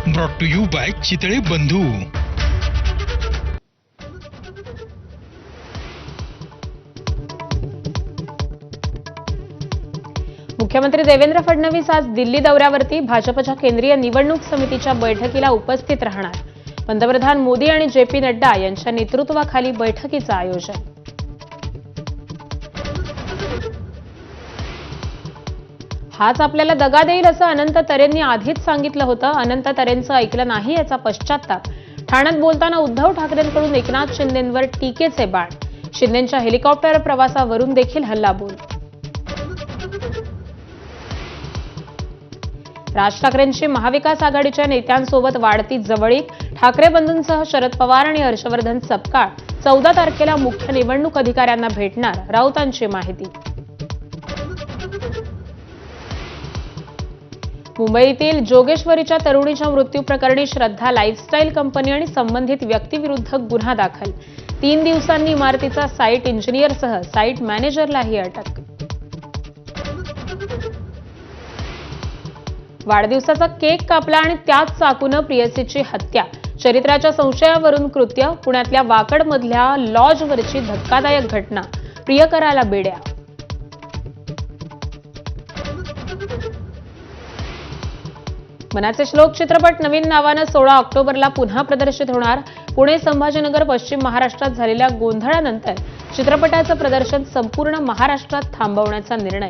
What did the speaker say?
Brought to you by Chitale Bandhu. मुख्यमंत्री देवेंद्र फडणवीस आज दिल्ली दौऱ्यावरती भाजपच्या केंद्रीय निवडणूक समितीच्या बैठकीला उपस्थित राहणार। पंतप्रधान मोदी आणि जे.पी. नड्डा यांच्या नेतृत्वाखाली बैठकीचं आयोजन। हाच आपल्याला दगा देईल असं अनंत तरेंनी आधीच सांगितलं होतं। अनंत तरेंचं ऐकलं नाही याचा पश्चात्ताप। ठाण्यात बोलताना उद्धव ठाकरेंकडून एकनाथ शिंदेंवर टीकेचे बाण। शिंदेंच्या हेलिकॉप्टर प्रवासावरून देखील हल्लाबोल। राज ठाकरेंची महाविकास आघाडीच्या नेत्यांसोबत वाढती जवळीक। ठाकरे बंधूंसह शरद पवार आणि हर्षवर्धन सपकाळ 14 तारखेला मुख्य निवडणूक अधिकाऱ्यांना भेटणार, राऊतांची माहिती। मुंबईतील जोगेश्वरीच्या तरुणीच्या मृत्यू प्रकरणी श्रद्धा लाईफस्टाईल कंपनी आणि संबंधित व्यक्तीविरुद्ध गुन्हा दाखल। 3 दिवसांनी इमारतीचा साईट इंजिनियरसह साईट मॅनेजरलाही अटक। वाढदिवसाचा केक कापला आणि त्याच चाकूनं प्रियसीची हत्या। चरित्राच्या संशयावरून कृत्य। पुण्यातल्या वाकडमधल्या लॉजवरची धक्कादायक घटना। प्रियकराला बेड्या। मनाचे श्लोक चित्रपट नवीन नावानं 16 ऑक्टोबरला पुन्हा प्रदर्शित होणार। पुणे, संभाजीनगर, पश्चिम महाराष्ट्रात झालेल्या गोंधळानंतर चित्रपटाचं प्रदर्शन संपूर्ण महाराष्ट्रात थांबवण्याचा निर्णय।